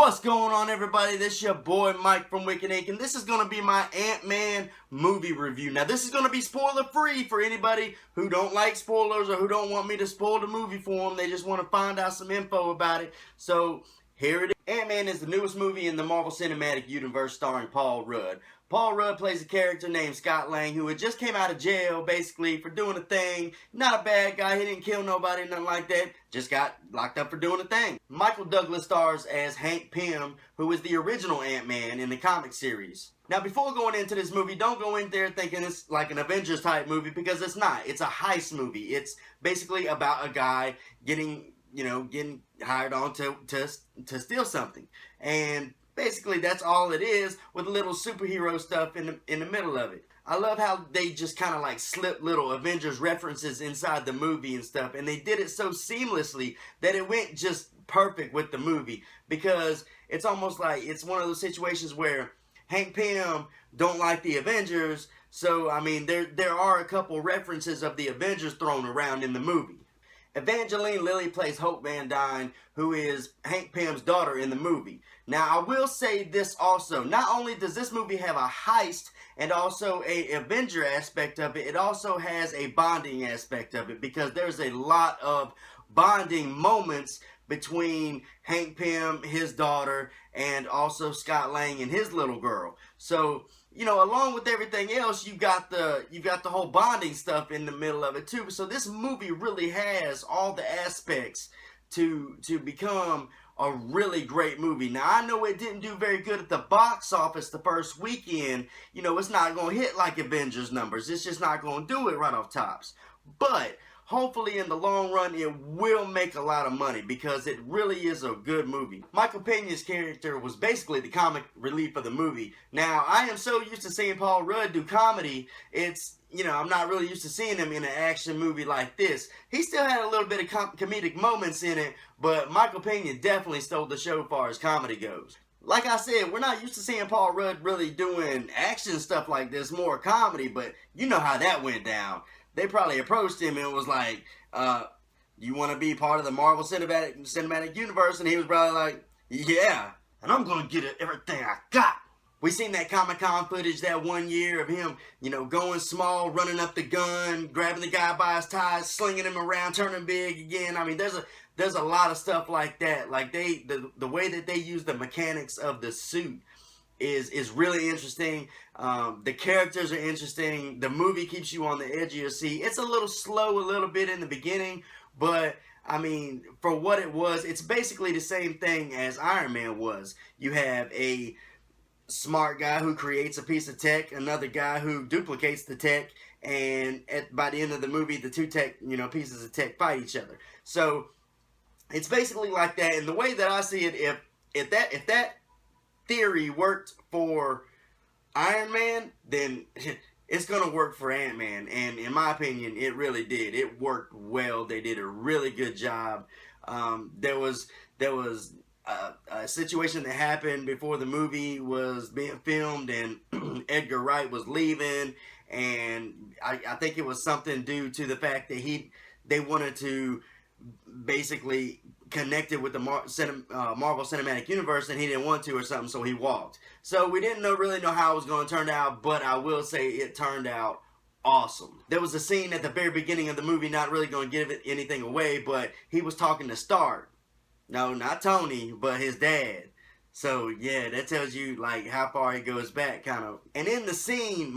What's going on, everybody? This is your boy Mike from Wicked Inc. and this is going to be my Ant-Man movie review. Now this is going to be spoiler free for anybody who don't like spoilers or who don't want me to spoil the movie for them. They just want to find out some info about it. So here it is. Ant-Man is the newest movie in the Marvel Cinematic Universe starring Paul Rudd. Paul Rudd plays a character named Scott Lang who had just came out of jail basically for doing a thing. Not a bad guy, he didn't kill nobody, nothing like that. Just got locked up for doing a thing. Michael Douglas stars as Hank Pym, who is the original Ant-Man in the comic series. Now before going into this movie, don't go in there thinking it's like an Avengers type movie, because it's not. It's a heist movie. It's basically about a guy getting hired on to steal something. And basically, that's all it is, with a little superhero stuff in the middle of it. I love how they just kind of like slip little Avengers references inside the movie and stuff, and they did it so seamlessly that it went just perfect with the movie, because it's almost like it's one of those situations where Hank Pym don't like the Avengers, so I mean there are a couple references of the Avengers thrown around in the movie. Evangeline Lilly plays Hope Van Dyne, who is Hank Pym's daughter in the movie. Now, I will say this also. Not only does this movie have a heist and also a Avenger aspect of it, it also has a bonding aspect of it, because there's a lot of bonding moments between Hank Pym, his daughter, and also Scott Lang and his little girl. So, you know, along with everything else, you got the whole bonding stuff in the middle of it too. So this movie really has all the aspects to become a really great movie. Now, I know it didn't do very good at the box office the first weekend. You know, it's not going to hit like Avengers numbers. It's just not going to do it right off tops. But hopefully in the long run it will make a lot of money, because it really is a good movie. Michael Peña's character was basically the comic relief of the movie. Now, I am so used to seeing Paul Rudd do comedy, I'm not really used to seeing him in an action movie like this. He still had a little bit of comedic moments in it, but Michael Peña definitely stole the show as far as comedy goes. Like I said, we're not used to seeing Paul Rudd really doing action stuff like this, more comedy, but you know how that went down. They probably approached him and was like, you want to be part of the Marvel Cinematic Universe? And he was probably like, yeah, and I'm going to get everything I got. We seen that Comic-Con footage that one year of him, going small, running up the gun, grabbing the guy by his ties, slinging him around, turning big again. I mean, there's a lot of stuff like that. Like the way that they use the mechanics of the suit is really interesting. The characters are interesting. The movie keeps you on the edge of your seat. It's a little slow a little bit in the beginning, but I mean, for what it was, it's basically the same thing as Iron Man was. You have a smart guy who creates a piece of tech, another guy who duplicates the tech, and by the end of the movie, the two pieces of tech fight each other. So it's basically like that. And the way that I see it, if that theory worked for Iron Man, then it's gonna work for Ant-Man. And in my opinion, it really did. It worked well. They did a really good job. There was a situation that happened before the movie was being filmed, and Edgar Wright was leaving, and I think it was something due to the fact that they wanted to basically connect it with the Marvel Cinematic Universe, and he didn't want to or something, so he walked. So we didn't really know how it was going to turn out, but I will say it turned out awesome. There was a scene at the very beginning of the movie, not really going to give anything away, but he was talking to Stark. No, not Tony, but his dad. So yeah, that tells you like how far he goes back, kind of. And in the scene,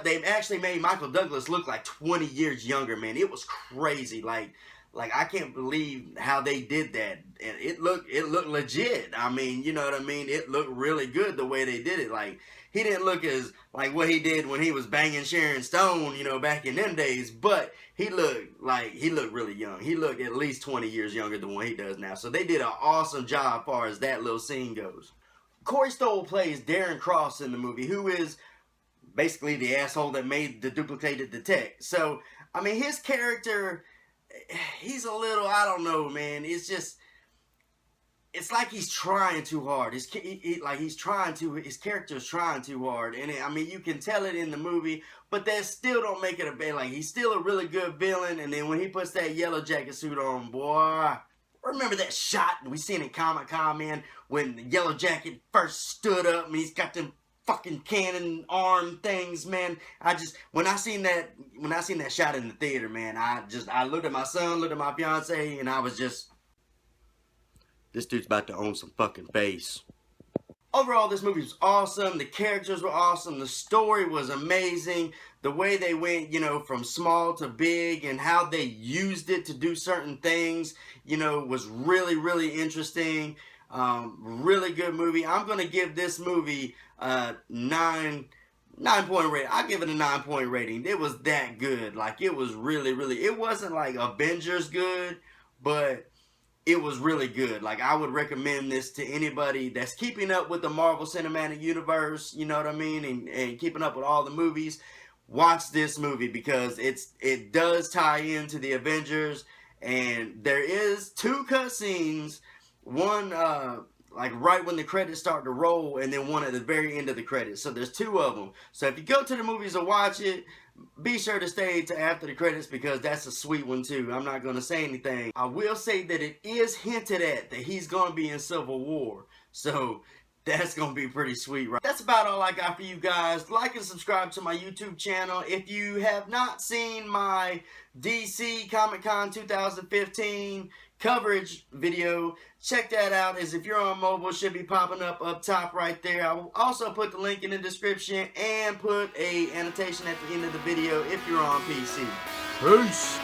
they actually made Michael Douglas look like 20 years younger, man. It was crazy. Like I can't believe how they did that. And it looked legit. I mean, you know what I mean? It looked really good the way they did it. Like, he didn't look as like what he did when he was banging Sharon Stone, back in them days, but he looked really young. He looked at least 20 years younger than what he does now. So they did an awesome job as far as that little scene goes. Corey Stoll plays Darren Cross in the movie, who is basically the asshole that duplicated the tech. So, I mean, his character, he's a little, I don't know, man. It's like he's trying too hard. His character's trying too hard. And I mean, you can tell it in the movie, but that still don't make it a bad, like, he's still a really good villain. And then when he puts that yellow jacket suit on, boy, Remember that shot we seen at Comic-Con, man, when the Yellow Jacket first stood up and he's got them fucking cannon arm things, man. When I seen that shot in the theater, man, I looked at my son, looked at my fiance, and I was just, this dude's about to own some fucking face. Overall, this movie was awesome. The characters were awesome. The story was amazing. The way they went, you know, from small to big and how they used it to do certain things, you know, was really, really interesting. Really good movie. I'm going to give this movie a 9-point rating. I'll give it a 9-point rating. It was that good. Like, it was really, really, it wasn't like Avengers good, but it was really good. Like, I would recommend this to anybody that's keeping up with the Marvel Cinematic Universe, you know what I mean, and keeping up with all the movies. Watch this movie because it does tie into the Avengers, and there is 2 cutscenes. One, like right when the credits start to roll, and then one at the very end of the credits. So there's 2 of them. So if you go to the movies to watch it, be sure to stay to after the credits because that's a sweet one too. I'm not going to say anything. I will say that it is hinted at that he's going to be in Civil War. So that's going to be pretty sweet, right? That's about all I got for you guys. Like and subscribe to my YouTube channel. If you have not seen my DC Comic-Con 2015 coverage video, check that out. As if you're on mobile, it should be popping up top right there. I will also put the link in the description and put a annotation at the end of the video if you're on PC. Peace.